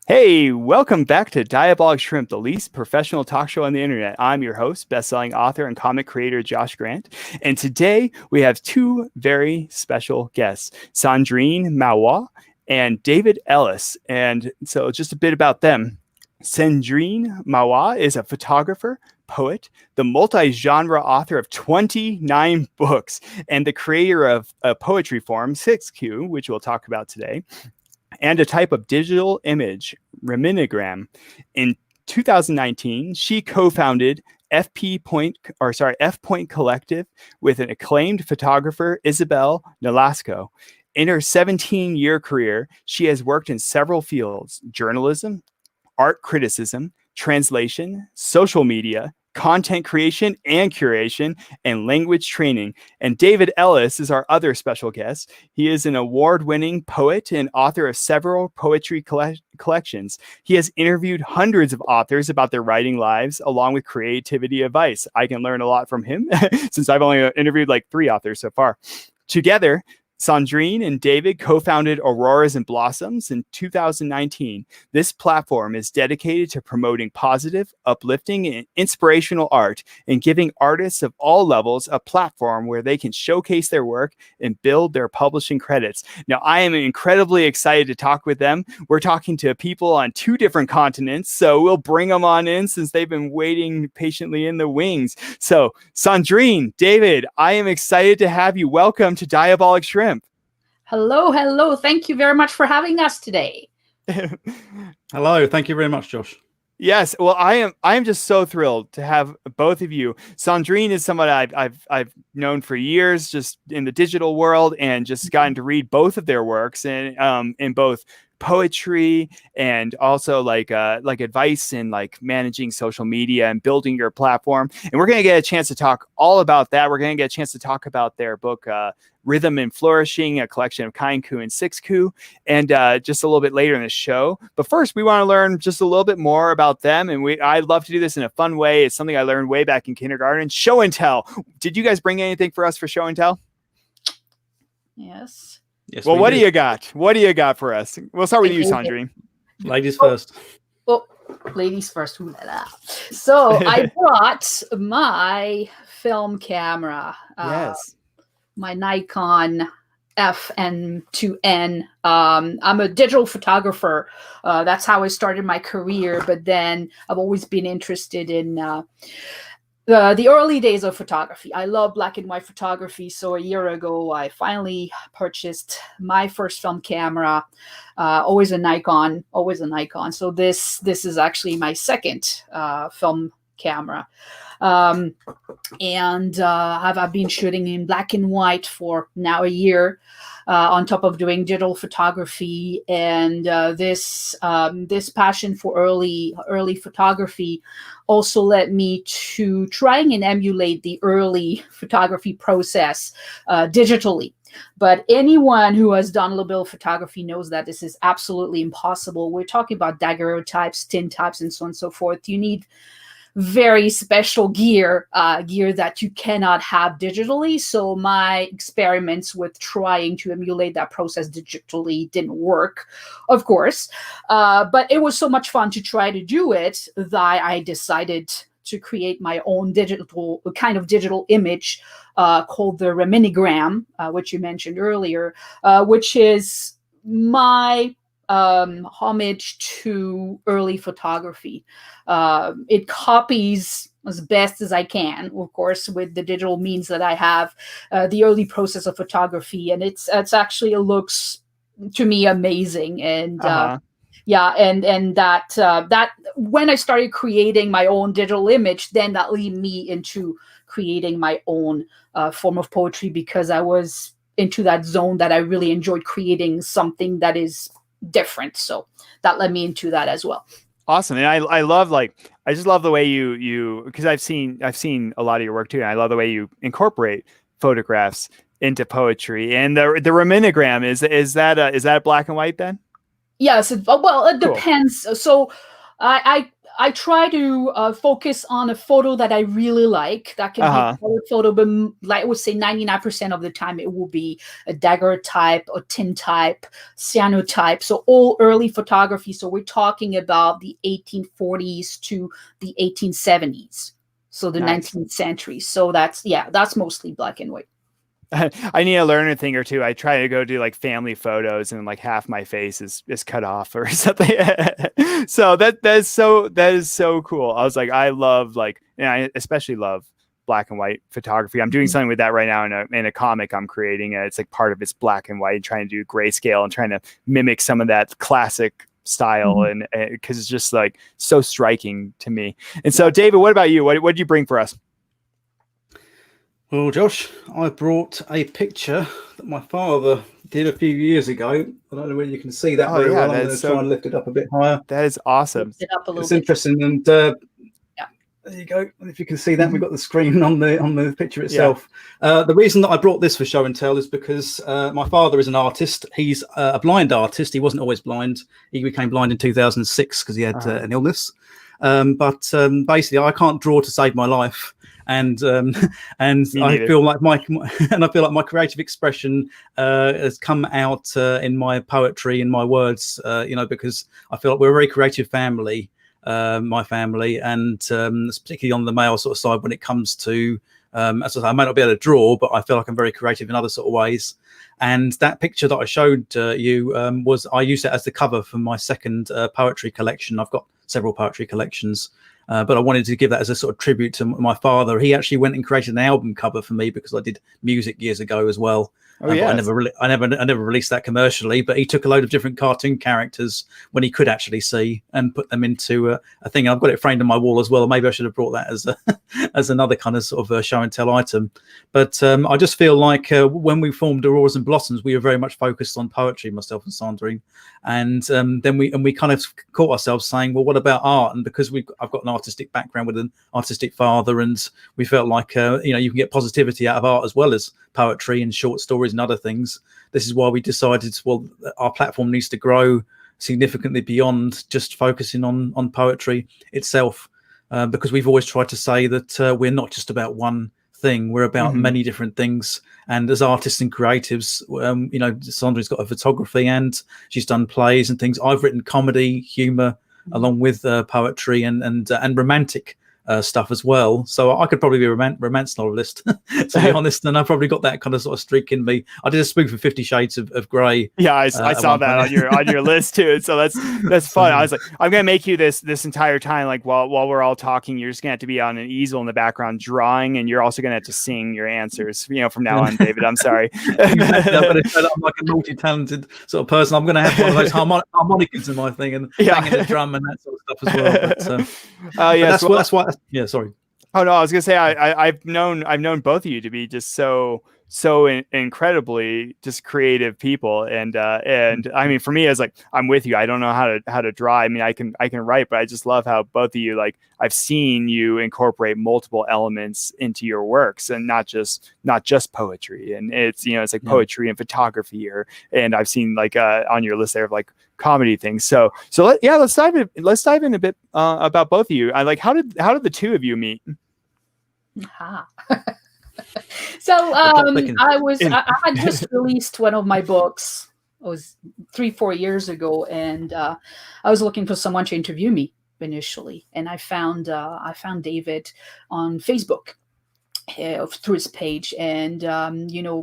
Hey, welcome back to Diabolic Shrimp, the least professional talk show on the internet. I'm your host, best-selling author and comic creator Josh Grant. And today we have two very special guests, Cendrine Marrouat and David Ellis. And so just a bit about them. Cendrine Marrouat is a photographer, poet, the multi-genre author of 29 books, and the creator of a poetry form, 6Q, which we'll talk about today, and a type of digital image, reminigram. In 2019, she co-founded F Point Collective with an acclaimed photographer, Isabel Nolasco. In her 17-year career, she has worked in several fields: journalism, art criticism, translation, social media, content creation and curation, and language training. And David Ellis is our other special guest. He is an award-winning poet and author of several poetry collections. He has interviewed hundreds of authors about their writing lives, along with creativity advice. I can learn a lot from him since I've only interviewed like 3 authors so far. Together, Cendrine and David co-founded Auroras and Blossoms in 2019. This platform is dedicated to promoting positive, uplifting, and inspirational art and giving artists of all levels a platform where they can showcase their work and build their publishing credits. Now, I am incredibly excited to talk with them. We're talking to people on 2 different continents, so we'll bring them on in since they've been waiting patiently in the wings. So, Cendrine, David, I am excited to have you. Welcome to Diabolic Shrimp. Hello. Thank you very much for having us today. Hello. Thank you very much, Josh. Yes. Well, I am just so thrilled to have both of you. Cendrine is someone I've known for years, just in the digital world, and just gotten to read both of their works and in both poetry and also like advice in like managing social media and building your platform. And we're going to get a chance to talk all about that. We're going to get a chance to talk about their book, Rhythm and Flourishing, a collection of Kainku and 6Ku, and just a little bit later in the show. But first, we want to learn just a little bit more about them. And I'd love to do this in a fun way. It's something I learned way back in kindergarten. Show and tell. Did you guys bring anything for us for show and tell? Yes. Well, what do you got? What do you got for us? We'll start with you, Cendrine. Ladies first. Oh, ladies first. So I brought my film camera. Yes. My Nikon FN2N. I'm a digital photographer. That's how I started my career. But then I've always been interested in the early days of photography. I love black and white photography. So a year ago, I finally purchased my first film camera. Always a Nikon. So this is actually my second film camera. And I've been shooting in black and white for now a year, on top of doing digital photography. And this passion for early photography also led me to trying and emulate the early photography process digitally. But anyone who has done a little bit of photography knows that this is absolutely impossible. We're talking about daguerreotypes, tintypes, and so on and so forth. You need very special gear that you cannot have digitally. So my experiments with trying to emulate that process digitally didn't work, of course. But it was so much fun to try to do it that I decided to create my own digital image called the reminigram, which you mentioned earlier, which is my homage to early photography. It copies as best as I can, of course, with the digital means that I have, the early process of photography, and it looks to me amazing. And and that when I started creating my own digital image, then that led me into creating my own form of poetry, because I was into that zone that I really enjoyed creating something that is different. So that led me into that as well. Awesome. And I love, I just love the way you because I've seen a lot of your work too, and I love the way you incorporate photographs into poetry. And the reminigram, is that black and white then? Yes. Well, it depends. So I I try to focus on a photo that I really like. That can be a color photo, but like I would say 99% of the time it will be a daguerreotype or tintype, cyanotype. So all early photography. So we're talking about the 1840s to the 1870s. So the 19th century. So that's mostly black and white. I need to learn a thing or two. I try to go do like family photos and like half my face is cut off or something. So that is so cool. I was like, I love and I especially love black and white photography. I'm doing something with that right now in a comic I'm creating. It's like part of it's black and white, trying to do grayscale and trying to mimic some of that classic style, and because it's just like so striking to me. And so, David, what about you? What did you bring for us? Well, Josh, I brought a picture that my father did a few years ago. I don't know whether you can see that very well. I'm going to try and lift it up a bit higher. That is awesome. Lift it up a little it's bit. Interesting, and there you go. And if you can see that, we've got the screen on the picture itself. The reason that I brought this for show and tell is because my father is an artist. He's a blind artist. He wasn't always blind. He became blind in 2006 because he had an illness. But basically, I can't draw to save my life. And I feel like my creative expression has come out in my poetry and my words, because I feel like we're a very creative family, my family, and particularly on the male sort of side when it comes to, as I say, I may not be able to draw, but I feel like I'm very creative in other sort of ways. And that picture that I showed you I used it as the cover for my second poetry collection. I've got several poetry collections. But I wanted to give that as a sort of tribute to my father. He actually went and created an album cover for me because I did music years ago as well. But I never released that commercially. But he took a load of different cartoon characters when he could actually see and put them into a thing. I've got it framed on my wall as well. Maybe I should have brought that as as another kind of sort of show and tell item. But I just feel like when we formed Auroras and Blossoms, we were very much focused on poetry, myself and Cendrine. And then we kind of caught ourselves saying, well, what about art? And because I've got an artistic background with an artistic father, and we felt like you can get positivity out of art as well as poetry and short stories and other things. This is why we decided, well, our platform needs to grow significantly beyond just focusing on poetry itself, because we've always tried to say that we're not just about one thing, we're about many different things. And as artists and creatives, Cendrine's got a photography and she's done plays and things. I've written comedy, humor, along with poetry and romantic stuff as well. So I could probably be a romance novelist, to be honest. And I've probably got that kind of sort of streak in me. I did a spoof for 50 Shades of Grey. Yeah, I saw that on your list too. So that's fun. I was like, I'm gonna make you this entire time, like while we're all talking, you're just gonna have to be on an easel in the background drawing, and you're also gonna have to sing your answers. From now on, David. I'm sorry. I'm like a multi-talented sort of person. I'm gonna have one of those harmonicas in my thing and banging the drum and that sort of stuff as well. But that's why. Yeah, sorry. Oh no, I was gonna say I've known both of you to be just so incredibly just creative people, and I mean, for me, it's like, I'm with you. I don't know how to draw. I mean, I can write, but I just love how both of you, like, I've seen you incorporate multiple elements into your works, and not just poetry. And it's it's like poetry and photography, and I've seen like on your list there of like comedy things. So let's dive in a bit about both of you. I like, how did the two of you meet? So I had just released one of my books. It was 3-4 years ago, and I was looking for someone to interview me initially, and I found David on Facebook through his page, and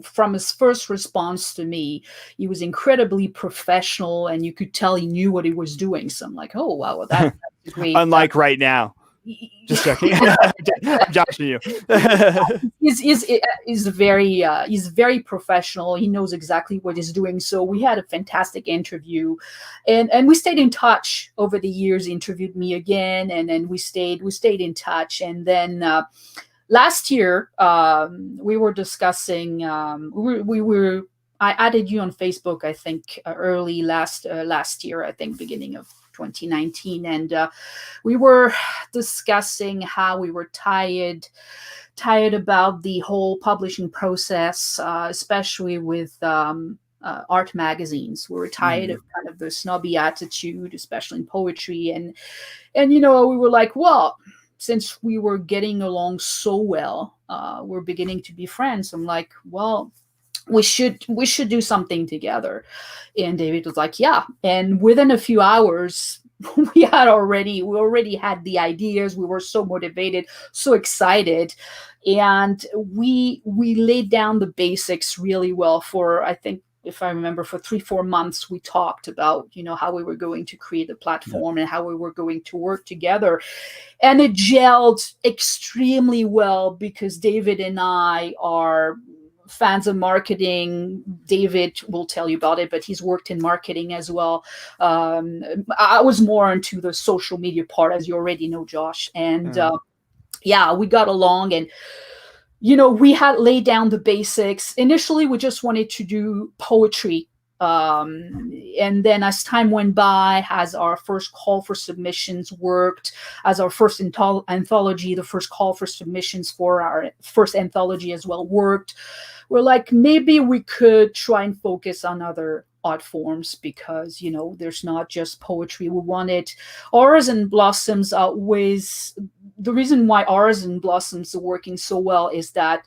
from his first response to me, he was incredibly professional, and you could tell he knew what he was doing. So I'm like, oh wow, that's great. Unlike right now. Just checking. I'm joshing you. He's very professional. He knows exactly what he's doing. So we had a fantastic interview, and we stayed in touch over the years. He interviewed me again, and then we stayed in touch. And then last year we were discussing. I added you on Facebook, I think, early last year. I think beginning of 2019, and we were discussing how we were tired about the whole publishing process, especially with art magazines. We were tired of kind of the snobby attitude, especially in poetry, and we were like, well, since we were getting along so well, we're beginning to be friends. I'm like, well, we should do something together. And David was like, yeah. And within a few hours, we already had the ideas. We were so motivated, so excited, and we laid down the basics really well for, I think, if I remember, for 3-4 months, we talked about, how we were going to create a platform and how we were going to work together. And it gelled extremely well because David and I are fans of marketing. David will tell you about it, but he's worked in marketing as well. I was more into the social media part, as you already know, Josh. And we got along, and we had laid down the basics. Initially, we just wanted to do poetry. And then as time went by, as our first call for submissions worked, as our first anthology, the first call for submissions for our first anthology as well worked, we're like, maybe we could try and focus on other art forms because, there's not just poetry. We wanted Auras and Blossoms outweighs. The reason why Auras and Blossoms are working so well is that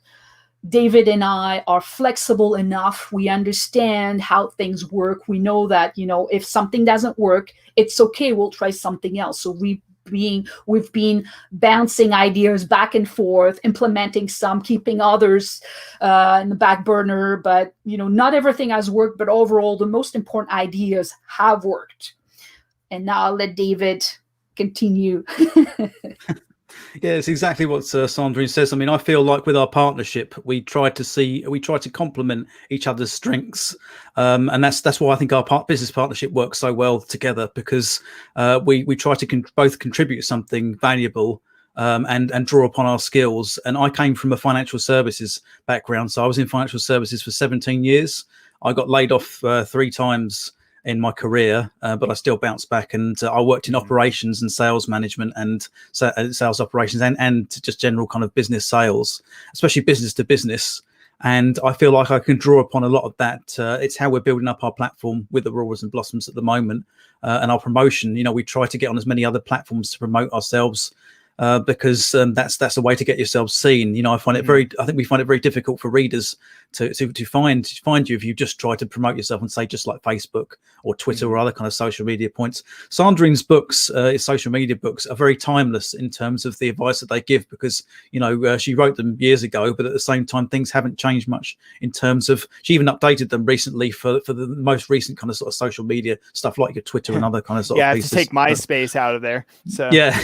David and I are flexible enough. We understand how things work. We know that, if something doesn't work, it's okay. We'll try something else. So we've been bouncing ideas back and forth, implementing some, keeping others in the back burner. But, not everything has worked. But overall, the most important ideas have worked. And now I'll let David continue. Yeah, it's exactly what Cendrine says. I mean, I feel like with our partnership, we try to complement each other's strengths, and that's why I think our business partnership works so well together, because we try to both contribute something valuable and draw upon our skills. And I came from a financial services background, so I was in financial services for 17 years. I got laid off 3 times in my career, but I still bounced back, and I worked in operations and sales management and sales operations and just general kind of business sales, especially business to business. And I feel like I can draw upon a lot of that. It's how we're building up our platform with the Auras and Blossoms at the moment, and our promotion. We try to get on as many other platforms to promote ourselves. Because that's a way to get yourself seen. I think we find it very difficult for readers to find you if you just try to promote yourself and say just like Facebook or Twitter or other kind of social media points. Cendrine's books, his social media books, are very timeless in terms of the advice that they give, because she wrote them years ago, but at the same time things haven't changed much in terms of, she even updated them recently for the most recent kind of sort of social media stuff like your Twitter and other kind of sort of pieces. To take MySpace out of there. So yeah,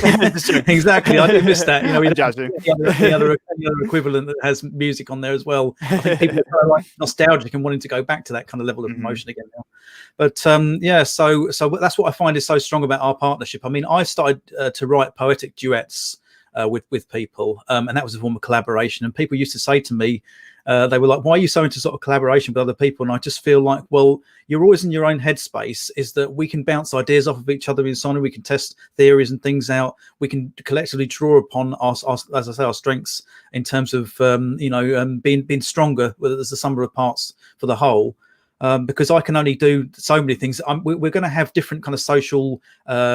exactly. I did miss that. The other equivalent that has music on there as well. I think people are kind of like nostalgic and wanting to go back to that kind of level of promotion again now. But so that's what I find is so strong about our partnership. I mean, I started to write poetic duets with people, and that was a form of collaboration. And people used to say to me, they were like, why are you so into sort of collaboration with other people? And I just feel like, well, you're always in your own headspace, is that we can bounce ideas off of each other in Sony, we can test theories and things out, we can collectively draw upon our as I say, our strengths in terms of being stronger as the sum of parts for the whole. Because I can only do so many things. We're going to have different kind of social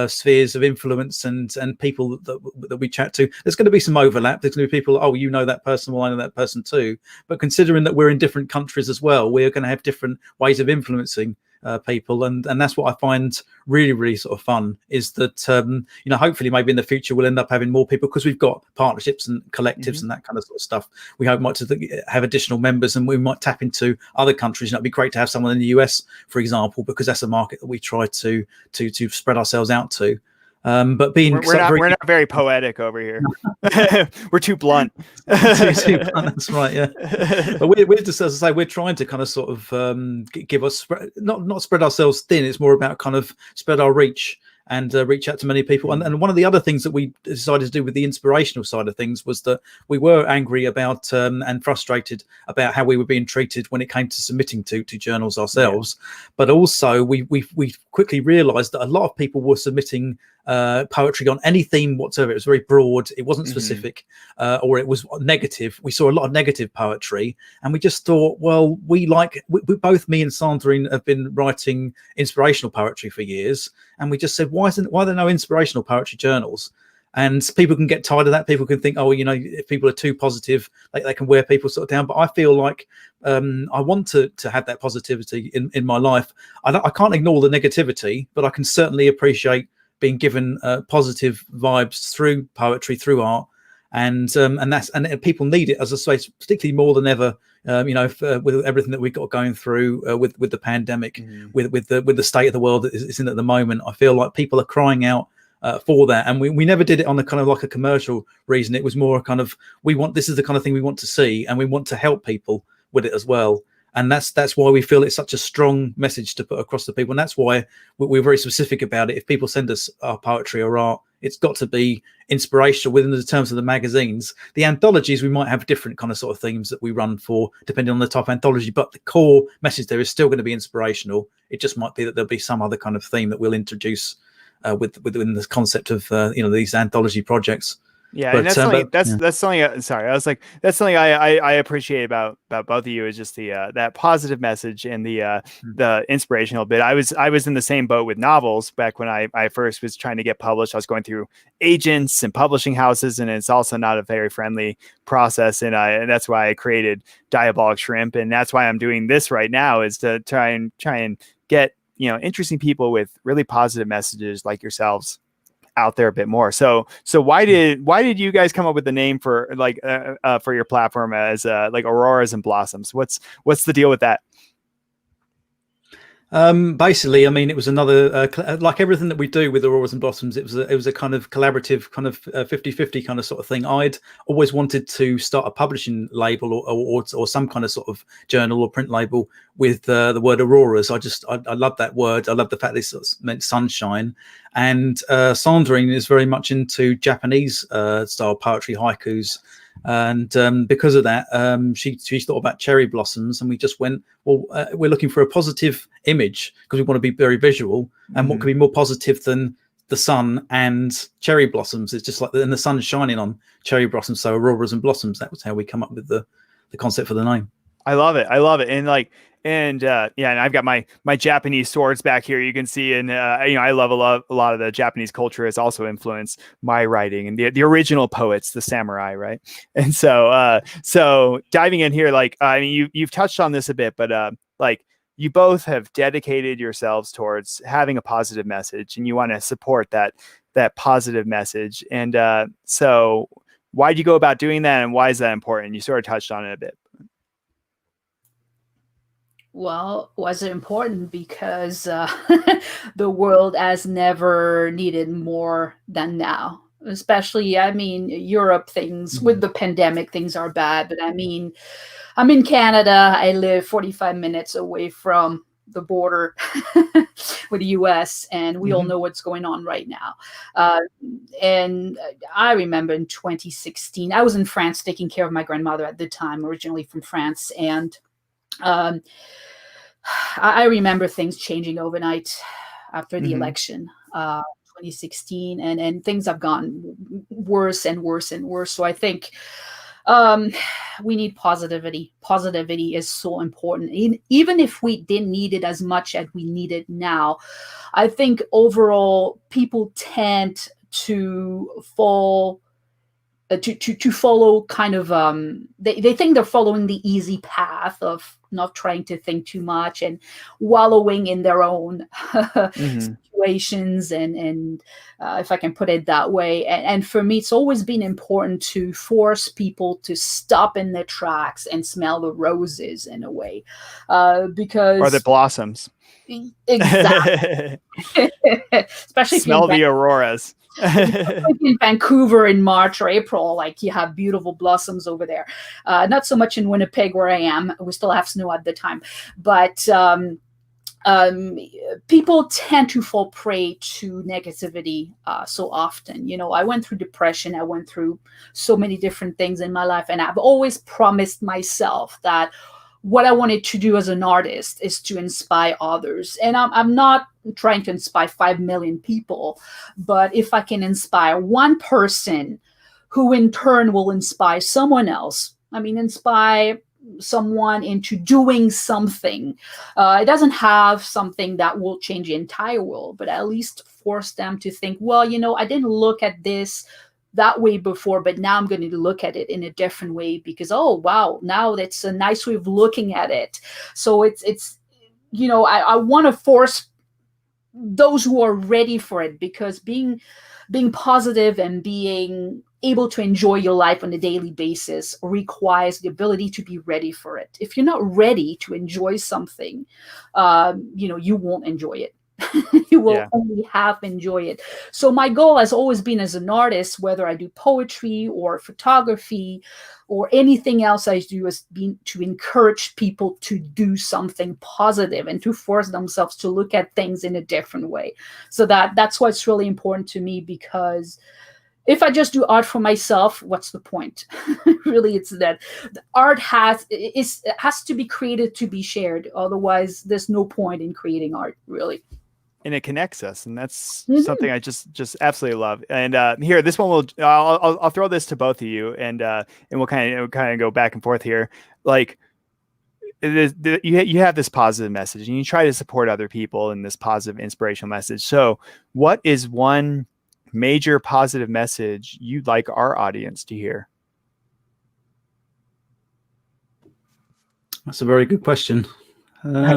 spheres of influence and people that we chat to. There's going to be some overlap. There's going to be people, that person, well, I know that person too. But considering that we're in different countries as well, we're going to have different ways of influencing people, and that's what I find really, really sort of fun, is that hopefully maybe in the future we'll end up having more people, because we've got partnerships and collectives and that kind of sort of stuff. We hope might to have additional members, and we might tap into other countries. It'd be great to have someone in the US, for example, because that's a market that we try to spread ourselves out to. But we're not very poetic over here. We're too blunt. too blunt, that's right. Yeah, but we're just, as I say, we're trying to kind of sort of give us not spread ourselves thin. It's more about kind of spread our reach and reach out to many people. And one of the other things that we decided to do with the inspirational side of things was that we were angry about and frustrated about how we were being treated when it came to submitting to journals ourselves. But also we quickly realized that a lot of people were submitting poetry on any theme whatsoever. It was very broad, it wasn't specific, or it was negative. We saw a lot of negative poetry, and we just thought, well, we both, me and Cendrine, have been writing inspirational poetry for years, and we just said, why are there no inspirational poetry journals? And people can get tired of that. People can think, oh, if people are too positive, they can wear people sort of down. But I feel like I want to have that positivity in my life. I can't ignore the negativity, but I can certainly appreciate being given positive vibes through poetry, through art, and people need it, as I say, particularly more than ever. With everything that we've got going through with the pandemic, with the state of the world that it's in at the moment, I feel like people are crying out for that. And we never did it on a kind of like a commercial reason. It was more a kind of, this is the kind of thing we want to see, and we want to help people with it as well. And that's why we feel it's such a strong message to put across to people. And that's why we're very specific about it. If people send us our poetry or art, it's got to be inspirational within the terms of the magazines. The anthologies, we might have different kind of sort of themes that we run for, depending on the type of anthology, but the core message there is still going to be inspirational. It just might be that there'll be some other kind of theme that we'll introduce within the concept of these anthology projects. Yeah, but, and that's something. Sorry, I was like, that's something I appreciate about both of you, is just the that positive message and the inspirational bit. I was in the same boat with novels back when I first was trying to get published. I was going through agents and publishing houses, and it's also not a very friendly process. And that's why I created Diabolic Shrimp, and that's why I'm doing this right now, is to try and get interesting people with really positive messages like yourselves out there a bit more. So why did you guys come up with the name for for your platform as like Auroras and Blossoms? What's the deal with that? Basically, I mean, it was another like everything that we do with Auroras and Blossoms. It was a kind of collaborative, kind of 50-50 kind of sort of thing. I'd always wanted to start a publishing label or some kind of sort of journal or print label with the word Auroras. I love that word. I love the fact that it meant sunshine. And Cendrine is very much into Japanese style poetry, haikus. And because of that, she thought about cherry blossoms, and we just went, well, we're looking for a positive image because we want to be very visual. And what could be more positive than the sun and cherry blossoms? It's just like the sun shining on cherry blossoms. So Auroras and Blossoms. That was how we come up with the concept for the name. I love it. And I've got my Japanese swords back here. You can see, and I love a lot of the Japanese culture has also influenced my writing, and the original poets, the samurai, right? And so diving in here, you've touched on this a bit, but you both have dedicated yourselves towards having a positive message, and you want to support that positive message. And so why did you go about doing that, and why is that important? You sort of touched on it a bit. Well, was it important because the world has never needed more than now? Especially, Europe, things with the pandemic, things are bad. But I'm in Canada. I live 45 minutes away from the border with the US, and we all know what's going on right now. And I remember in 2016, I was in France taking care of my grandmother at the time, originally from France. And I remember things changing overnight after the election, 2016, and things have gone worse and worse and worse. So I think we need positivity. Positivity is so important. Even if we didn't need it as much as we need it now, I think overall people tend to fall to follow kind of they think they're following the easy path of not trying to think too much and wallowing in their own situations and if I can put it that way. And for me, it's always been important to force people to stop in their tracks and smell the roses in a way, because or the blossoms. Exactly. Especially smell the auroras. In Vancouver in March or April, you have beautiful blossoms over there. Not so much in Winnipeg where I am. We still have snow at the time, but people tend to fall prey to negativity so often. I went through depression. I went through so many different things in my life, and I've always promised myself that what I wanted to do as an artist is to inspire others. And I'm not trying to inspire 5 million people, but if I can inspire one person who in turn will inspire someone else, inspire someone into doing something. It doesn't have something that will change the entire world, but at least force them to think, well, I didn't look at this that way before, but now I'm going to look at it in a different way because, oh, wow, now that's a nice way of looking at it. So it's I want to force those who are ready for it, because being positive and being able to enjoy your life on a daily basis requires the ability to be ready for it. If you're not ready to enjoy something, you won't enjoy it. You will only half enjoy it. So my goal has always been, as an artist, whether I do poetry or photography or anything else I do, has been to encourage people to do something positive and to force themselves to look at things in a different way. So that's what's really important to me, because if I just do art for myself, what's the point? Really, it's that the art has to be created to be shared. Otherwise, there's no point in creating art, really. And it connects us, and that's something I just absolutely love. And here, this one I'll throw this to both of you, and we'll kind of go back and forth here. Like, you have this positive message, and you try to support other people in this positive, inspirational message. So, what is one major positive message you'd like our audience to hear? That's a very good question. I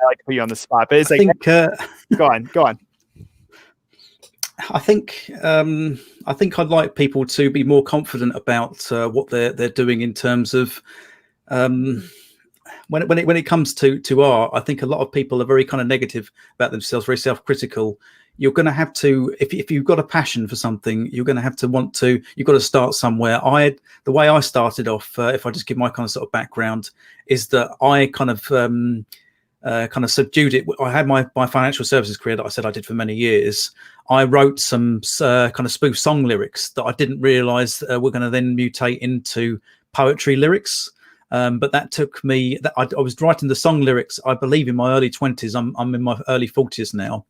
like to put you on the spot, but it's go on. I think I'd like people to be more confident about what they're doing in terms of when it comes to art. I think a lot of people are very kind of negative about themselves, very self-critical. You're going to have to, if you've got a passion for something, you're going to have to you've got to start somewhere. The way I started off, if I just give my kind of sort of background, is that I kind of subdued it. I had my financial services career that I said I did for many years. I wrote some kind of spoof song lyrics that I didn't realize were going to then mutate into poetry lyrics. But that took me, I was writing the song lyrics, I believe, in my early 20s. I'm in my early 40s now.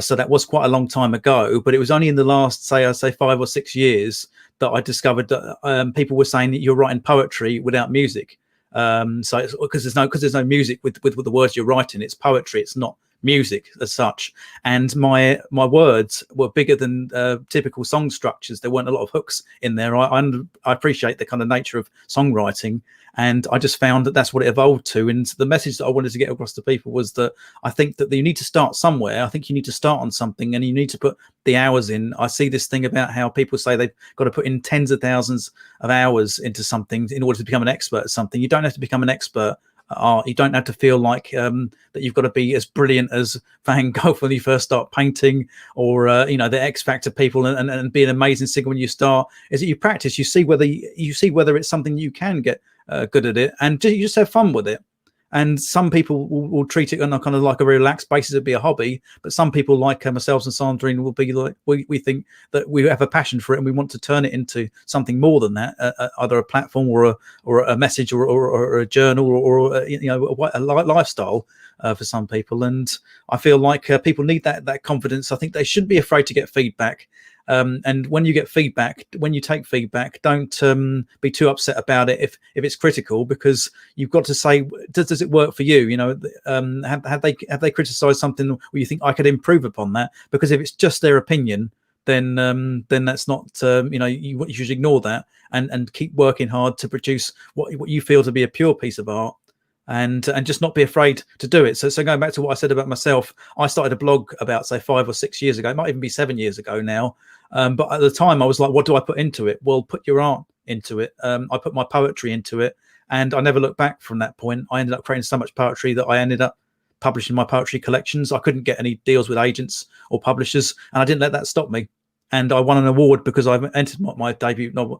So that was quite a long time ago, but it was only in the last, say 5 or 6 years that I discovered that people were saying that you're writing poetry without music. So it's because there's no music with the words you're writing. It's poetry. It's not music as such. And my words were bigger than typical song structures. There weren't a lot of hooks in there. I appreciate the kind of nature of songwriting, and I just found that that's what it evolved to. And the message that I wanted to get across to people was that I think that you need to start somewhere. I think you need to start on something, and you need to put the hours in. I see this thing about how people say they've got to put in tens of thousands of hours into something in order to become an expert at something. You don't have to become an expert at art. You don't have to feel like that you've got to be as brilliant as Van Gogh when you first start painting, or the X Factor people, and be an amazing singer when you start. Is that you practice, you see whether it's something you can get good at it, and you just have fun with it. And some people will treat it on a kind of like a relaxed basis. It'd be a hobby, but some people like ourselves and Cendrine will be like, we think that we have a passion for it and we want to turn it into something more than that, either a platform or a message or a journal or a lifestyle for some people. And I feel like people need that confidence. I think they shouldn't be afraid to get feedback. And when you get feedback, when you take feedback, don't be too upset about it if it's critical, because you've got to say, does it work for you? Have they criticized something where you think I could improve upon that? Because if it's just their opinion, then that's not you should ignore that and keep working hard to produce what you feel to be a pure piece of art. And just not be afraid to do it. So going back to what I said about myself, I started a blog about, say, 5 or 6 years ago. It might even be 7 years ago now. But at the time, I was like, what do I put into it? Well, put your art into it. I put my poetry into it. And I never looked back from that point. I ended up creating so much poetry that I ended up publishing my poetry collections. I couldn't get any deals with agents or publishers, and I didn't let that stop me. And I won an award because I entered my debut novel,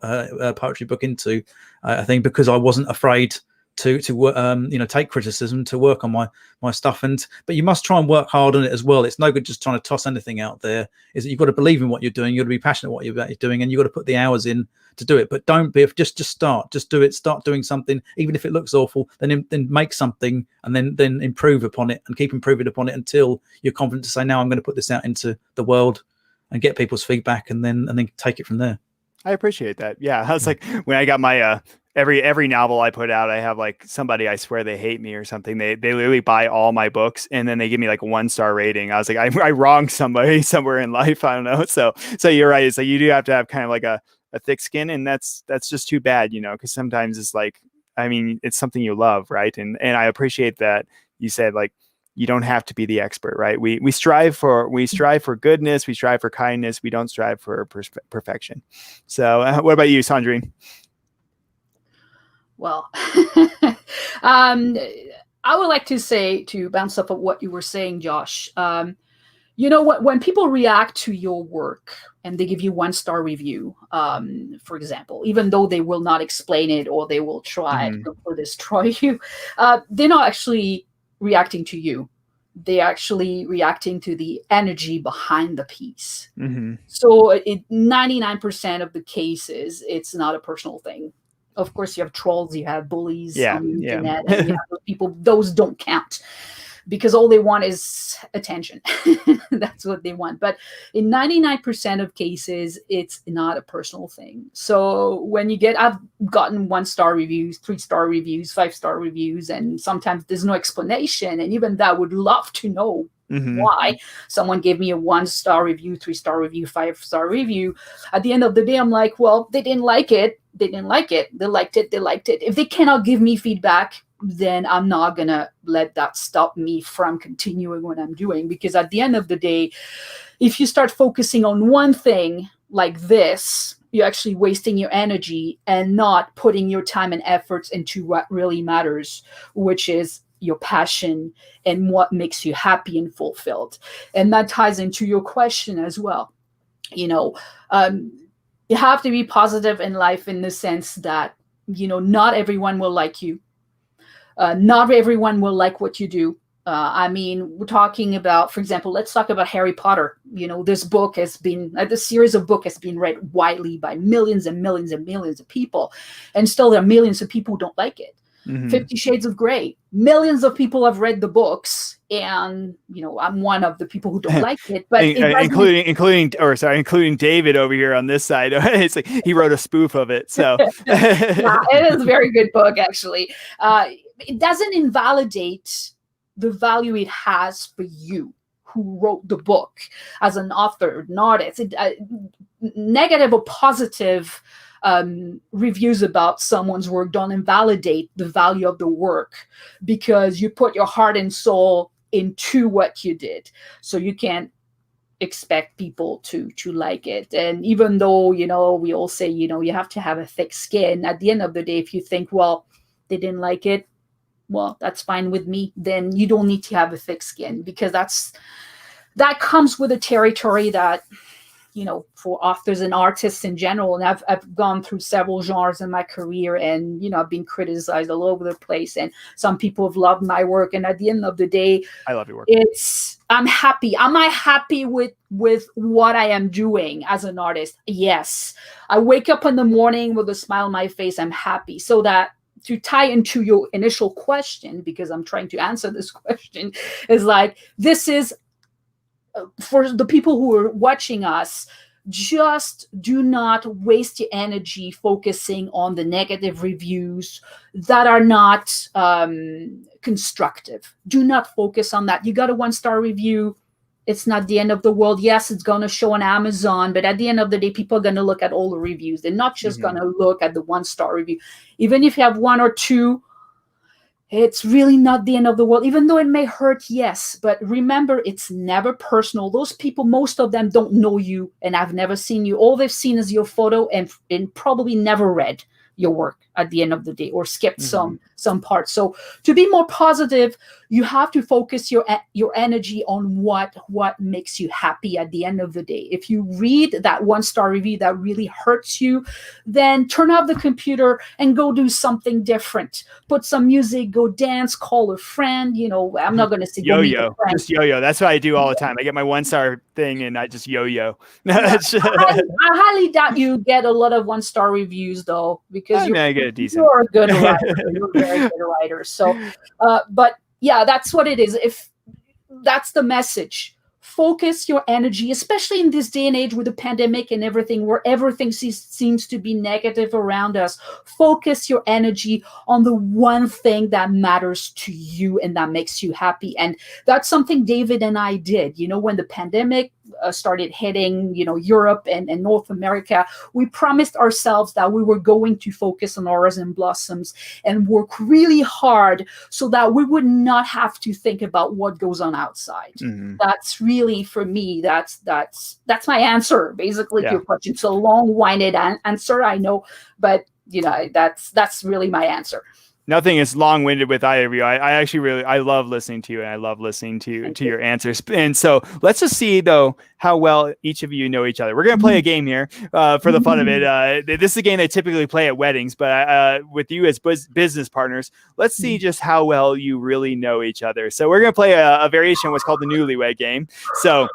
poetry book into a thing, because I wasn't afraid to take criticism, to work on my stuff, but you must try and work hard on it as well. It's no good just trying to toss anything out there. Is that you've got to believe in what you're doing, you've got to be passionate what you're doing, and you've got to put the hours in to do it. But don't be just start, just do it, start doing something, even if it looks awful, then make something, and then improve upon it and keep improving upon it until you're confident to say, now I'm going to put this out into the world and get people's feedback, and then take it from there. I appreciate that. Yeah, I was like, when I got my every novel I put out, I have like somebody, I swear they hate me or something. They literally buy all my books and then they give me like a 1-star rating. I was like, I wronged somebody somewhere in life. I don't know. So you're right. It's like you do have to have kind of like a thick skin, and that's just too bad, because sometimes it's like, I mean, it's something you love, right? And I appreciate that you said like, you don't have to be the expert, right? We strive for goodness, we strive for kindness, we don't strive for perfection. So what about you, Cendrine? Well, I would like to say, to bounce off of what you were saying, Josh, when people react to your work and they give you 1-star review, for example, even though they will not explain it or they will try to destroy you, they're not actually reacting to you. They're actually reacting to the energy behind the piece. So 99% of the cases, it's not a personal thing. Of course, you have trolls, you have bullies on the internet, and you have those people. Those don't count because all they want is attention. That's what they want. But in 99% of cases, it's not a personal thing. So when I've gotten 1-star reviews, 3-star reviews, 5-star reviews, and sometimes there's no explanation. And even that, would love to know why someone gave me a 1-star review, 3-star review, 5-star review. At the end of the day, I'm like, well, they didn't like it. They didn't like it. They liked it. They liked it. If they cannot give me feedback, then I'm not going to let that stop me from continuing what I'm doing. Because at the end of the day, if you start focusing on one thing like this, you're actually wasting your energy and not putting your time and efforts into what really matters, which is your passion and what makes you happy and fulfilled. And that ties into your question as well. You have to be positive in life in the sense that, not everyone will like you. Not everyone will like what you do. We're talking about, for example, let's talk about Harry Potter. This book this series of books has been read widely by millions and millions and millions of people. And still there are millions of people who don't like it. 50 Shades of Grey. Millions of people have read the books, and I'm one of the people who don't like it. But including David over here on this side. It's like he wrote a spoof of it. So yeah, it is a very good book, actually. It doesn't invalidate the value it has for you who wrote the book as an author, an artist. Negative or positive reviews about someone's work don't invalidate the value of the work, because you put your heart and soul into what you did. So you can't expect people to like it. And even though, we all say, you have to have a thick skin, at the end of the day, if you think, well, they didn't like it, well, that's fine with me, then you don't need to have a thick skin, because that comes with a territory that, for authors and artists in general. And I've gone through several genres in my career, and, I've been criticized all over the place, and some people have loved my work. And at the end of the day, I love your work. I'm happy. Am I happy with what I am doing as an artist? Yes. I wake up in the morning with a smile on my face. I'm happy. So that, to tie into your initial question, because I'm trying to answer this question, is like, this is for the people who are watching us. Just do not waste your energy focusing on the negative reviews that are not constructive. Do not focus on that. You got a 1-star review. It's not the end of the world. Yes, it's going to show on Amazon, but at the end of the day, people are going to look at all the reviews. They're not just going to look at the 1-star review. Even if you have 1 or 2, it's really not the end of the world, even though it may hurt, yes. But remember, it's never personal. Those people, most of them don't know you and have never seen you. All they've seen is your photo and probably never read your work at the end of the day, or skipped some parts. So to be more positive, you have to focus your energy on what makes you happy at the end of the day. If you read that 1-star review that really hurts you, then turn off the computer and go do something different. Put some music, go dance, call a friend. I'm not going to say yo-yo, just yo-yo. That's what I do all the time. I get my 1-star thing and I just yo-yo. I highly doubt you get a lot of 1-star reviews though, because you're a good writer. You're a very good writer. So, but yeah, that's what it is. If that's the message, focus your energy, especially in this day and age with the pandemic and everything, where everything seems to be negative around us. Focus your energy on the one thing that matters to you and that makes you happy. And that's something David and I did. When the pandemic started hitting, Europe and North America, we promised ourselves that we were going to focus on Auras and Blossoms and work really hard so that we would not have to think about what goes on outside. That's really, for me, that's my answer basically to your question. It's a long-winded answer, I know, but that's really my answer. Nothing is long-winded with either of you. I actually I love listening to you, and I love listening to your answers. And so let's just see, though, how well each of you know each other. We're going to play a game here for the fun of it. This is a game they typically play at weddings, but with you as business partners, let's see just how well you really know each other. So we're going to play a variation of what's called the Newlywed Game. So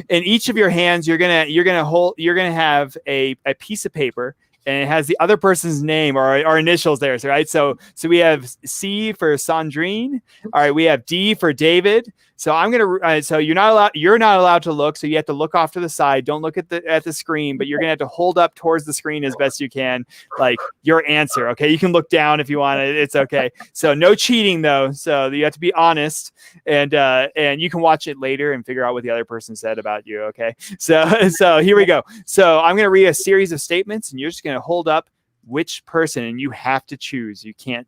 in each of your hands, you're gonna have a piece of paper, and it has the other person's name or our initials there. So, right. So we have C for Cendrine. All right. We have D for David. So so you're not allowed to look. So you have to look off to the side. Don't look at the screen, but you're going to have to hold up towards the screen as best you can, like your answer. Okay. You can look down if you want. It's okay. So no cheating though. So you have to be honest, and you can watch it later and figure out what the other person said about you. Okay. So here we go. So I'm going to read a series of statements, and you're just going to hold up which person, and you have to choose. You can't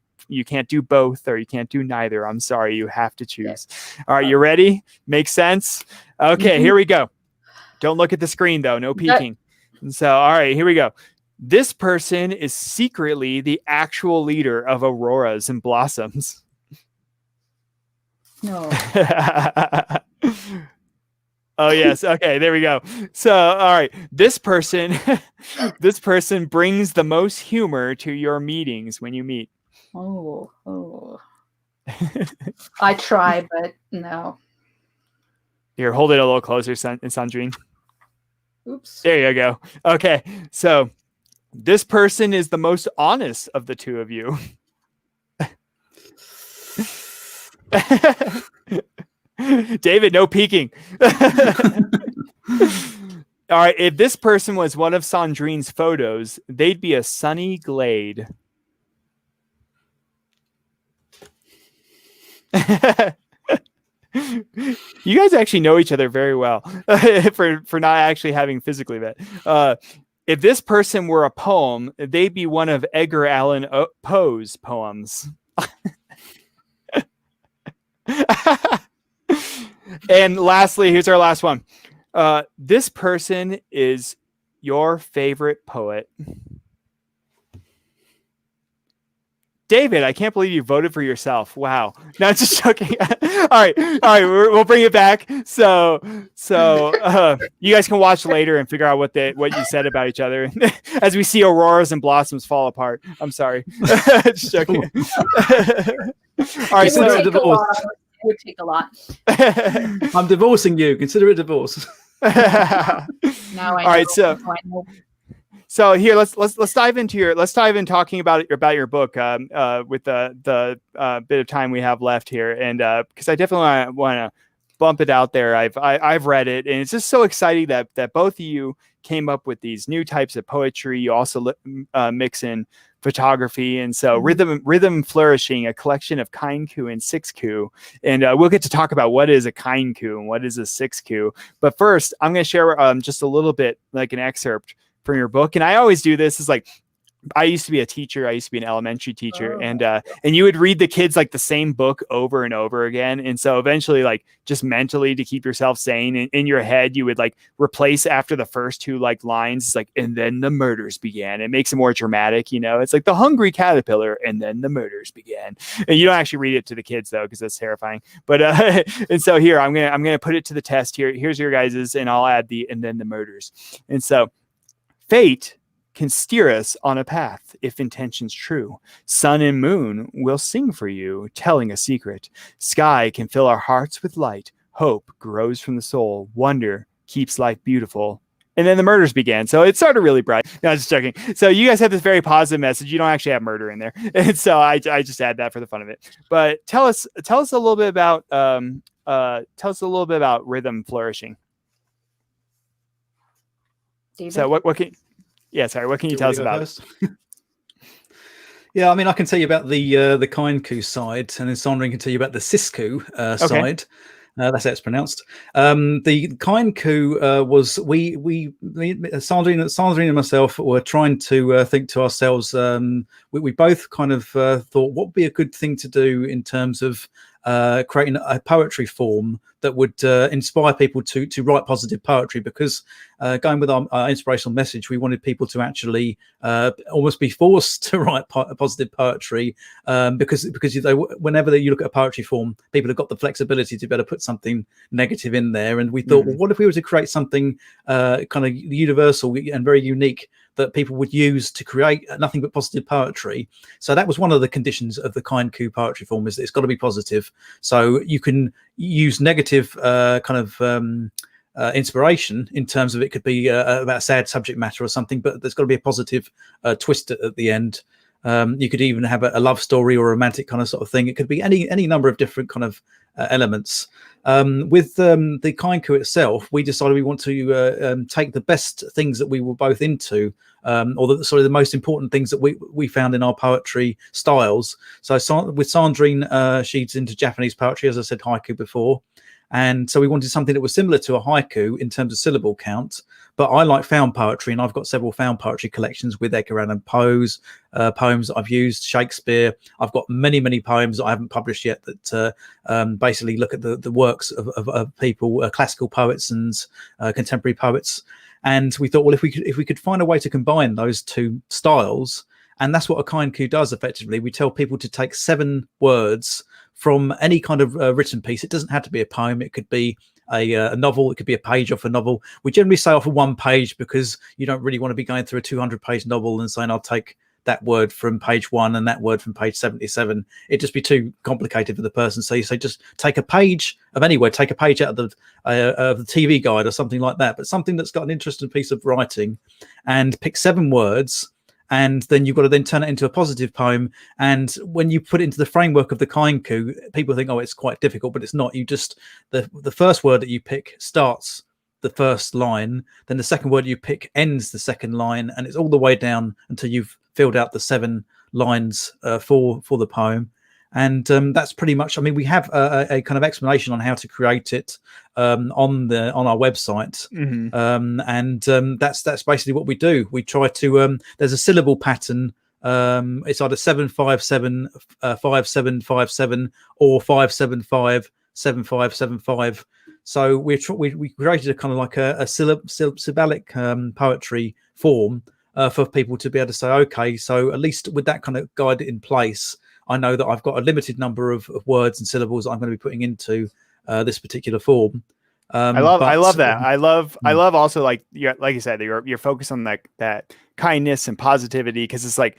do both, or you can't do neither. I'm sorry, you have to choose. All right, you ready? Makes sense? Okay, here we go. Don't look at the screen though, no peeking. So, all right, here we go. This person is secretly the actual leader of Auroras and Blossoms. No. Oh yes. Okay, there we go. So, all right. This person brings the most humor to your meetings when you meet. Oh. I try, but no. Here, hold it a little closer, Cendrine. Oops. There you go. Okay. So, this person is the most honest of the two of you. David, no peeking. All right. If this person was one of Cendrine's photos, they'd be a sunny glade. You guys actually know each other very well for not actually having physically met. If this person were a poem, they'd be one of Edgar Allan Poe's poems. And lastly, here's our last one. This person is your favorite poet. David, I can't believe you voted for yourself. Wow. No, just joking. All right. We'll bring it back. So you guys can watch later and figure out what you said about each other as we see Auroras and Blossoms fall apart. I'm sorry. Just joking. All right. It would take a lot. I'm divorcing you. Consider it divorce. Now I know. So here, let's dive in talking about your book with the bit of time we have left here, and because I definitely want to bump it out there. I've read it, and it's just so exciting that both of you came up with these new types of poetry. You also mix in photography, and so rhythm flourishing, a collection of kainku and sixku, and we'll get to talk about what is a kainku and what is a sixku. But first, I'm going to share just a little bit, like an excerpt from your book, and I always do this. Is like I used to be a teacher. I used to be an elementary teacher, and you would read the kids like the same book over and over again. And so eventually, like, just mentally to keep yourself sane in your head, you would like replace after the first two like lines, it's like, and then the murders began. It makes it more dramatic, you know. It's like the hungry caterpillar, and then the murders began. And you don't actually read it to the kids though, because that's terrifying. But and so here I'm gonna put it to the test here. Here's your guys's, and I'll add the and then the murders. And so fate can steer us on a path if intention's true. Sun and moon will sing for you, telling a secret. Sky can fill our hearts with light. Hope grows from the soul. Wonder keeps life beautiful. And then the murders began. So it started really bright. No, I was just joking. So you guys have this very positive message. You don't actually have murder in there. And so I just add that for the fun of it. But tell us a little bit about rhythm flourishing. David? So what can you tell us about it? Yeah, I mean, I can tell you about the Kainku side, and then Cendrine can tell you about the Sisku side. That's how it's pronounced. The Kainku was Cendrine and myself were trying to think to ourselves. We both kind of thought what would be a good thing to do in terms of creating a poetry form that would inspire people to write positive poetry, because going with our inspirational message, we wanted people to actually almost be forced to write positive poetry, because whenever you look at a poetry form, people have got the flexibility to be able to put something negative in there. And we thought, well, what if we were to create something kind of universal and very unique that people would use to create nothing but positive poetry? So that was one of the conditions of the Kainku poetry form, is that it's got to be positive. So you can use negative inspiration in terms of, it could be about sad subject matter or something, but there's got to be a positive twist at the end. You could even have a love story or a romantic kind of sort of thing. It could be any number of different kind of elements. With the Kainku itself, we decided we want to take the best things that we were both into, or the most important things that we found in our poetry styles. So with Cendrine, she's into Japanese poetry, as I said, haiku before. And so we wanted something that was similar to a haiku in terms of syllable count. But I like found poetry, and I've got several found poetry collections with Edgar Allan Poe's poems that I've used, Shakespeare. I've got many poems that I haven't published yet that basically look at the works of people, classical poets and contemporary poets. And we thought, well, if we could find a way to combine those two styles, and that's what a Kainku does effectively. We tell people to take 7 words from any kind of written piece. It doesn't have to be a poem. It could be a novel. It could be a page off a novel. We generally say off of 1 page, because you don't really want to be going through a 200-page novel and saying, I'll take that word from page 1 and that word from page 77. It'd just be too complicated for the person. So you say, just take a page of any word, take a page out of the TV guide or something like that, but something that's got an interesting piece of writing, and pick 7 words. And then you've got to then turn it into a positive poem. And when you put it into the framework of the Kainku, people think, oh, it's quite difficult, but it's not. You just, the first word that you pick starts the first line, then the second word you pick ends the second line, and it's all the way down until you've filled out the 7 lines for the poem. And that's pretty much, I mean, we have a kind of explanation on how to create it on our website. And that's basically what we do. We try to, there's a syllable pattern. It's either 757 5757 or 575 7575. So we created a kind of like a syllabic poetry form for people to be able to say, okay, so at least with that kind of guide in place, I know that I've got a limited number of words and syllables that I'm going to be putting into this particular form. I love that. I love also, like you said, you're focused on that kindness and positivity, because it's like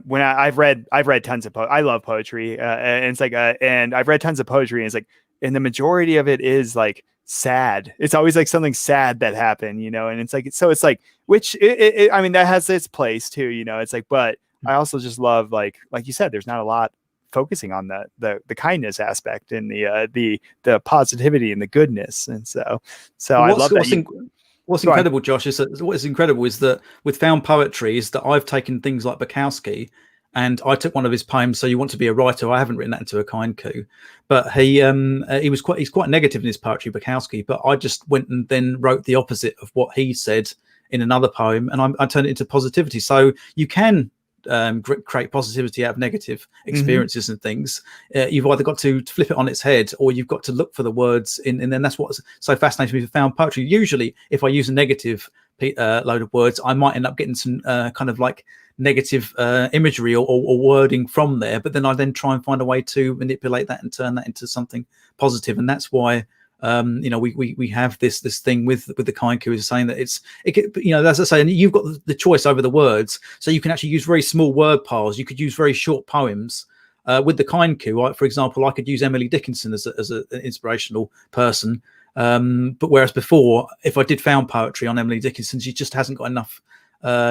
when I've read tons of I love poetry, and it's like and I've read tons of poetry, and it's like, and the majority of it is like sad. It's always like something sad that happened, you know, and it's like, so it's like, which I mean, that has its place too, you know. It's like, but I also just love, like you said, there's not a lot focusing on the kindness aspect and the positivity and the goodness. And so I love that. What's incredible, Josh, is that with found poetry is that I've taken things like Bukowski, and I took one of his poems, So You Want to Be a Writer. I haven't written that into a Kainku, but he's quite negative in his poetry, Bukowski, but I just went and then wrote the opposite of what he said in another poem, and I turn it into positivity. So you can create positivity out of negative experiences and things. You've either got to flip it on its head, or you've got to look for the words in. And then that's what's so fascinating me with found poetry. Usually, if I use a negative load of words, I might end up getting some kind of like negative imagery or wording from there. But then I then try and find a way to manipulate that and turn that into something positive. And that's why we have this thing with the kainku is saying that as I say, and you've got the choice over the words, so you can actually use very small word piles. You could use very short poems with the kainku. For example, I could use Emily Dickinson as an inspirational person, but whereas before, if I did found poetry on Emily Dickinson, she just hasn't got enough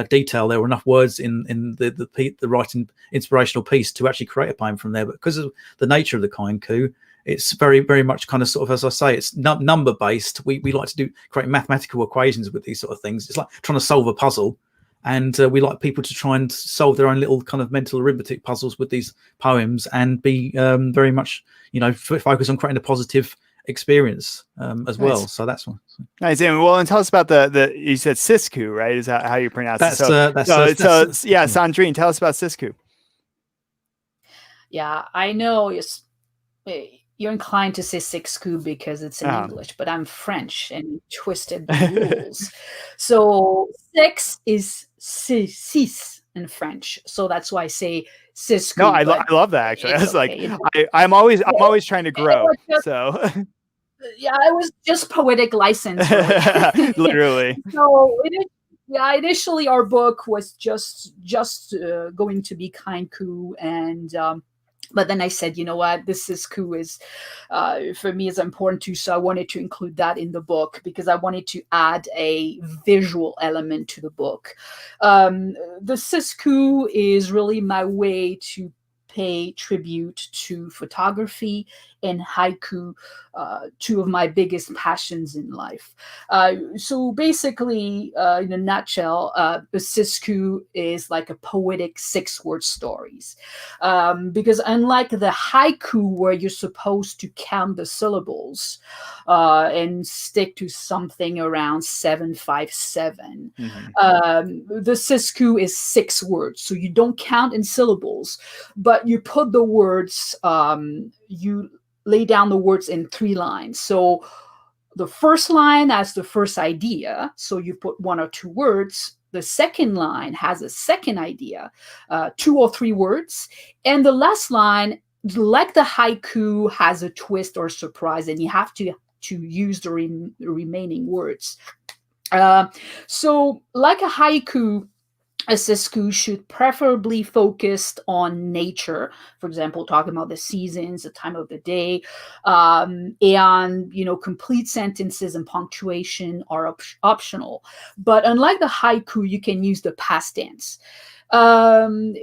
detail there, or enough words in the writing inspirational piece to actually create a poem from there. But because of the nature of the kainku, it's very, very much kind of sort of, as I say, it's number based. We like to create mathematical equations with these sort of things. It's like trying to solve a puzzle, and we like people to try and solve their own little kind of mental arithmetic puzzles with these poems, and be very much, focus on creating a positive experience as well. So that's one. Nice. And tell us about the you said Sisku, right? Is that how you pronounce it? Cendrine, tell us about Sisku. Yeah, I know you're inclined to say Sixku because it's in English, but I'm French and twisted the rules. So six is six in French, so that's why I say Sisku. No, I love that actually. I was I'm always trying to grow. So yeah, it was just poetic license, really. Literally. So initially our book was just going to be kainku, and but then I said, you know what, this Sisku is for me is important too, so I wanted to include that in the book because I wanted to add a visual element to the book. The Sisku is really my way to pay tribute to photography and haiku, two of my biggest passions in life. So basically, in a nutshell, the Sisku is like a poetic 6-word stories. Because unlike the haiku where you're supposed to count the syllables and stick to something around 757, the Sisku is 6 words. So you don't count in syllables, but you put the words, you lay down the words in 3 lines. So the first line has the first idea. So you put 1 or 2 words. The second line has a second idea, 2 or 3 words. And the last line, like the haiku, has a twist or surprise, and you have to use the remaining words. So like a haiku, a Sisku should preferably focus on nature, for example, talking about the seasons, the time of the day, and, complete sentences and punctuation are optional. But unlike the haiku, you can use the past tense. And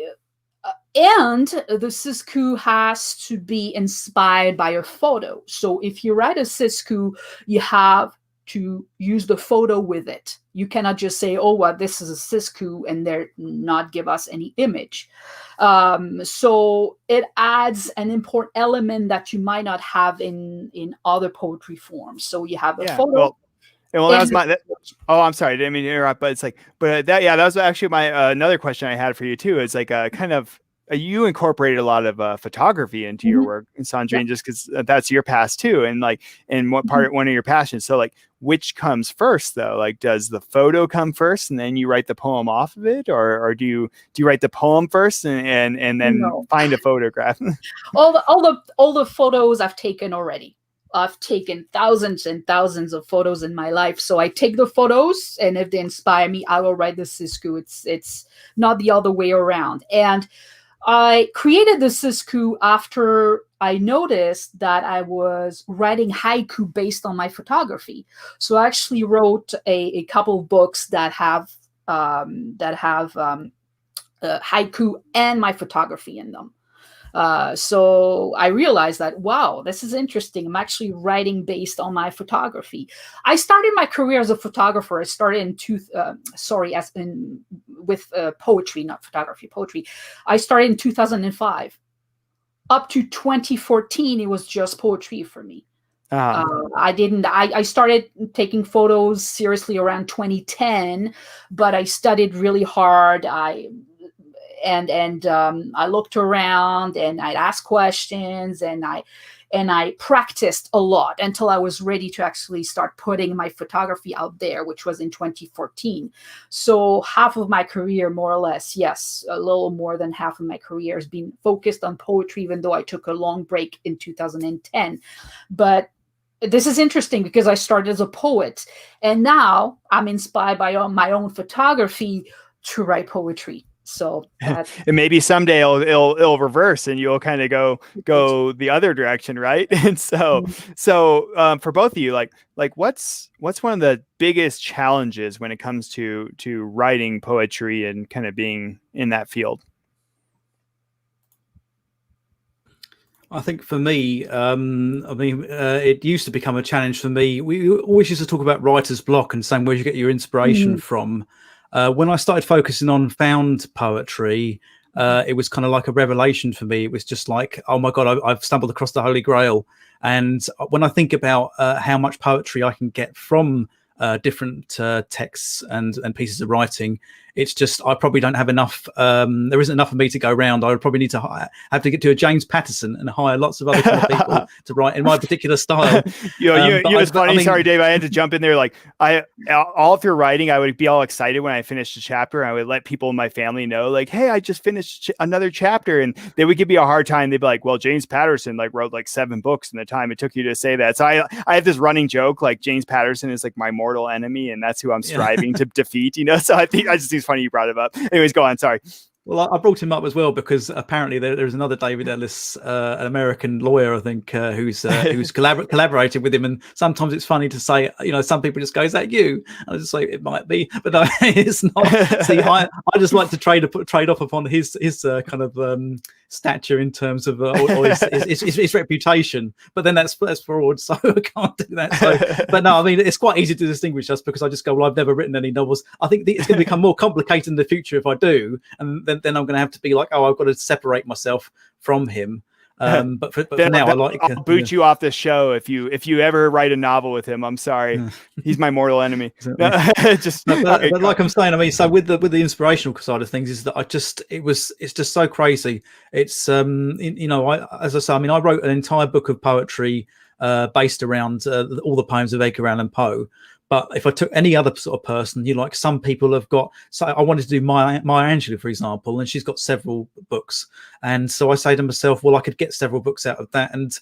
the Sisku has to be inspired by a photo. So if you write a Sisku, you have to use the photo with it. You cannot just say, oh, well, this is a Sisku, and they're not give us any image. So it adds an important element that you might not have in other poetry forms. So you have a photo. Well, that was I'm sorry, I didn't mean to interrupt, but it's like, that was actually my another question I had for you too. It's like kind of, you incorporated a lot of photography into your work, Cendrine, just because that's your past too, and what part one of your passions. So like, which comes first though? Like, does the photo come first and then you write the poem off of it, or do you write the poem first and then find a photograph? all the photos I've taken already. I've taken thousands and thousands of photos in my life. So I take the photos, and if they inspire me, I will write the Sisku. It's not the other way around. And I created the Sisku after I noticed that I was writing haiku based on my photography. So I actually wrote a couple of books that have haiku and my photography in them. So I realized that, wow, this is interesting. I'm actually writing based on my photography. I started my career as a photographer. I started with poetry, not photography, poetry. I started in 2005. Up to 2014, it was just poetry for me. I started taking photos seriously around 2010, but I studied really hard. I looked around and I'd ask questions, and I practiced a lot until I was ready to actually start putting my photography out there, which was in 2014. So half of my career, more or less, yes, a little more than half of my career has been focused on poetry, even though I took a long break in 2010. But this is interesting because I started as a poet, and now I'm inspired by my own photography to write poetry. So and maybe someday it'll reverse, and you'll kind of go the other direction, right? And so for both of you, like what's one of the biggest challenges when it comes to writing poetry and kind of being in that field? I think for me, it used to become a challenge for me. We always used to talk about writer's block and saying, where do you get your inspiration from? When I started focusing on found poetry, it was kind of like a revelation for me. It was just like, oh my God, I've stumbled across the Holy Grail. And when I think about how much poetry I can get from different texts and pieces of writing, it's just I probably don't have enough. There isn't enough for me to go around. I would probably need to have to get to a James Patterson and hire lots of other kind of people to write in my particular style. It's funny. Sorry, Dave, I had to jump in there. Like all through writing, I would be all excited when I finished a chapter. And I would let people in my family know, like, hey, I just finished another chapter, and they would give me a hard time. They'd be like, well, James Patterson wrote 7 books in the time it took you to say that. So I have this running joke, like James Patterson is like my mortal enemy, and that's who I'm striving to defeat. So I think it's funny you brought it up. Anyways, go on. Sorry. Well, I brought him up as well because apparently there's another David Ellis, an American lawyer, I think, who's collaborated with him. And sometimes it's funny to say, some people just go, "Is that you?" I just say it might be, but no, it's not. See, I just like to trade off upon his kind of stature in terms of his reputation. But then that's fraud, so I can't do that. So, but no, I mean, it's quite easy to distinguish just because I just go, well, I've never written any novels. I think it's going to become more complicated in the future if I do, and then I'm going to have to be like, oh, I've got to separate myself from him. But for now, I'll boot you off the show if you ever write a novel with him. I'm sorry, he's my mortal enemy. But like I'm saying, I mean, so with the inspirational side of things, is that it's just so crazy. It's as I say, I mean, I wrote an entire book of poetry based around all the poems of Edgar Allan Poe. But if I took any other sort of person, some people have got. So I wanted to do Maya Angelou, for example, and she's got several books. And so I say to myself, well, I could get several books out of that. And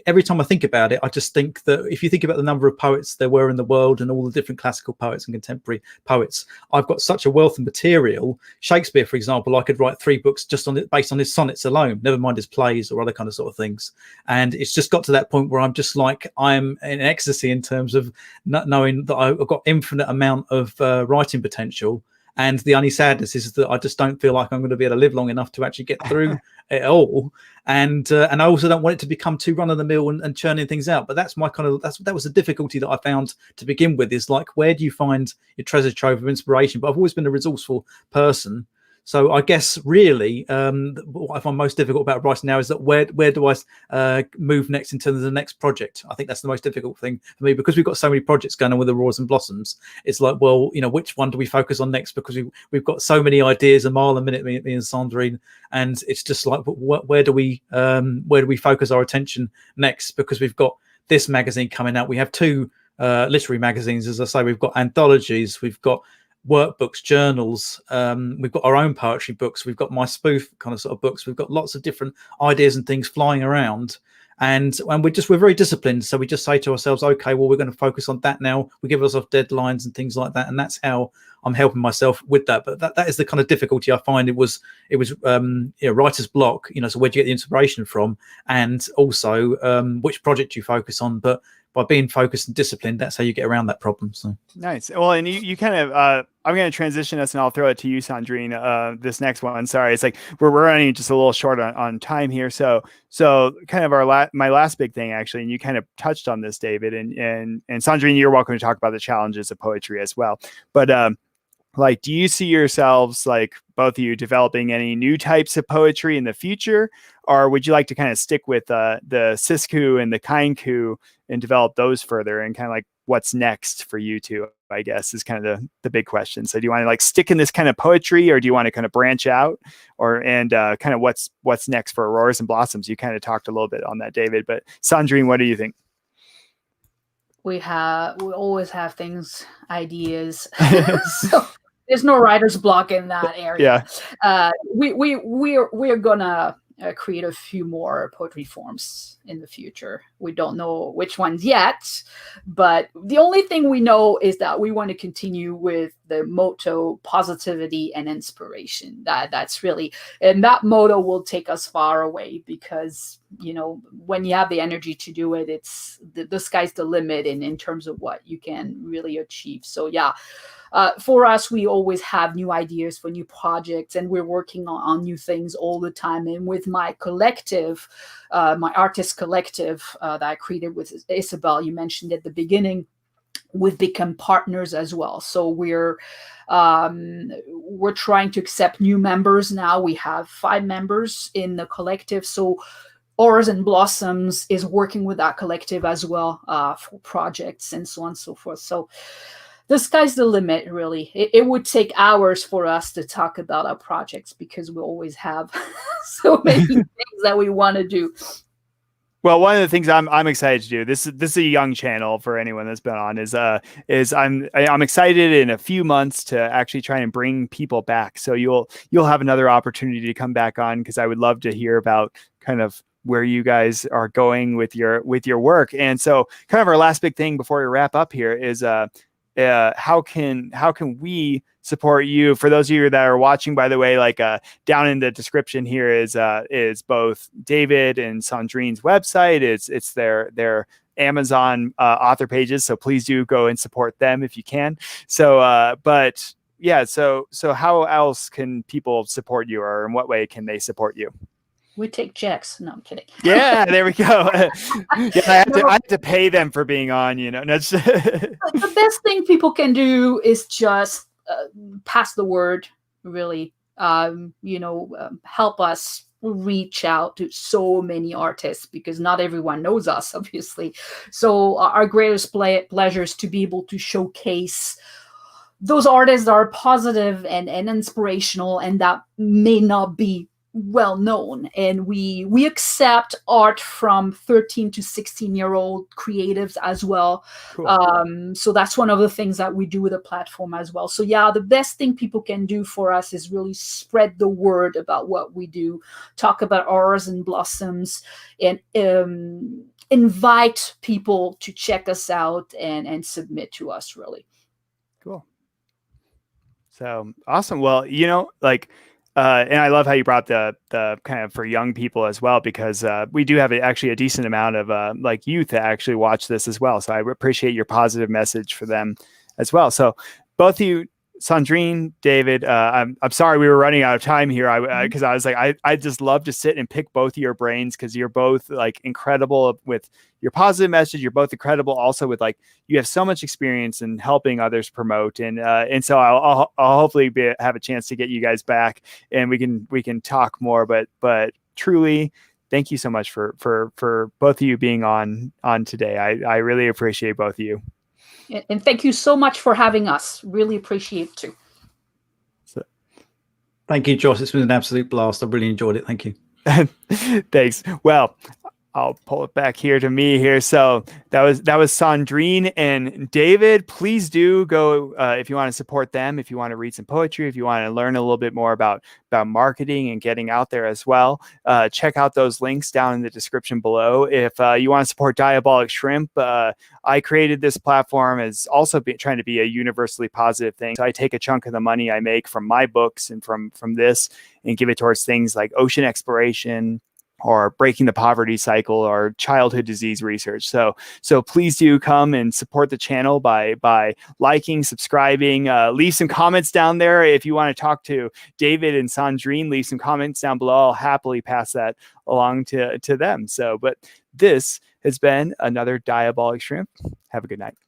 every time I think about it, I just think that if you think about the number of poets there were in the world and all the different classical poets and contemporary poets, I've got such a wealth of material. Shakespeare, for example, I could write 3 books just based on his sonnets alone, never mind his plays or other kind of sort of things. And it's just got to that point where I'm just like, I'm in ecstasy in terms of not knowing that I've got infinite amount of writing potential. And the only sadness is that I just don't feel like I'm going to be able to live long enough to actually get through it all. And I also don't want it to become too run of the mill and churning things out. But that's that was the difficulty that I found to begin with, is like, where do you find your treasure trove of inspiration? But I've always been a resourceful person. So I guess really what I find most difficult about writing now is that where do I move next in terms of the next project? I think that's the most difficult thing for me, because we've got so many projects going on with the Roars and Blossoms. It's like, well, which one do we focus on next? Because we've got so many ideas a mile a minute, me and Cendrine, and it's just like, where do we focus our attention next? Because we've got this magazine coming out. We have 2 literary magazines, as I say. We've got anthologies. We've got workbooks, journals, we've got our own poetry books, we've got my spoof kind of sort of books, we've got lots of different ideas and things flying around, and we're very disciplined. So we just say to ourselves, okay, well, we're going to focus on that now. We give ourselves deadlines and things like that, and that's how I'm helping myself with that. But that is the kind of difficulty I find. It was writer's block, so where do you get the inspiration from, and also which project you focus on. But by being focused and disciplined, that's how you get around that problem. So nice. Well, and you kind of, I'm going to transition us, and I'll throw it to you, Cendrine. This next one, sorry, it's like we're running just a little short on time here. So kind of my last big thing, actually, and you kind of touched on this, David, and Cendrine, you're welcome to talk about the challenges of poetry as well. But like, do you see yourselves, like both of you, developing any new types of poetry in the future, or would you like to kind of stick with the Sisku and the Kainku develop those further, and kind of like what's next for you two, I guess, is kind of the big question. So do you want to like stick in this kind of poetry, or do you want to kind of branch out, or kind of what's next for Auroras and Blossoms? You kind of talked a little bit on that, David, but Cendrine, what do you think? We always have ideas. So there's no writer's block in that area. Yeah. We're gonna create a few more poetry forms in the future. We don't know which ones yet, but the only thing we know is that we want to continue with the motto positivity and inspiration. That's really, and that motto will take us far away, because when you have the energy to do it, it's the sky's the limit in terms of what you can really achieve. So yeah. For us, we always have new ideas for new projects, and we're working on new things all the time. And with my collective, my artist collective that I created with Isabel, you mentioned at the beginning, we've become partners as well. So we're trying to accept new members now. We have 5 members in the collective. So Auroras and Blossoms is working with that collective as well for projects and so on and so forth. So the sky's the limit, really. It would take hours for us to talk about our projects, because we always have so many things that we want to do. Well, one of the things I'm excited to do, this is a young channel for anyone that's been on, is I'm excited in a few months to actually try and bring people back. So you'll have another opportunity to come back on, because I would love to hear about kind of where you guys are going with your work. And so kind of our last big thing before we wrap up here is how can we support you? For those of you that are watching, by the way, like down in the description here is both David and Cendrine's website. It's their Amazon author pages. So please do go and support them if you can. So, but yeah, so how else can people support you, or in what way can they support you? We take checks. No, I'm kidding. Yeah, there we go. Yeah, I have to pay them for being on, The best thing people can do is just pass the word, really. Help us reach out to so many artists, because not everyone knows us, obviously. So our greatest pleasure is to be able to showcase those artists that are positive and inspirational, and that may not be well known. And we accept art from 13 to 16-year-old creatives as well. Cool. So that's one of the things that we do with the platform as well. So yeah, the best thing people can do for us is really spread the word about what we do, talk about Auroras and Blossoms, and invite people to check us out and submit to us, really. Cool. So awesome. Well, and I love how you brought the kind of for young people as well, because we do have actually a decent amount of youth that actually watch this as well. So I appreciate your positive message for them as well. So both of you, Cendrine, David, I'm sorry we were running out of time here. Because I was like, I just love to sit and pick both of your brains, because you're both like incredible with your positive message. You're both incredible also with you have so much experience in helping others promote, and so I'll hopefully have a chance to get you guys back, and we can talk more. But truly, thank you so much for both of you being on today. I really appreciate both of you. And thank you so much for having us. Really appreciate it too. Thank you, Josh. It's been an absolute blast. I really enjoyed it. Thank you. Thanks. Well, I'll pull it back here to me here. So that was Cendrine and David. Please do go if you want to support them, if you want to read some poetry, if you want to learn a little bit more about marketing and getting out there as well. Check out those links down in the description below. If you want to support Diabolic Shrimp, I created this platform as also trying to be a universally positive thing. So I take a chunk of the money I make from my books and from this and give it towards things like ocean exploration, or breaking the poverty cycle, or childhood disease research. So please do come and support the channel by liking, subscribing, leave some comments down there. If you want to talk to David and Cendrine, leave some comments down below. I'll happily pass that along to them. But this has been another Diabolic Shrimp. Have a good night.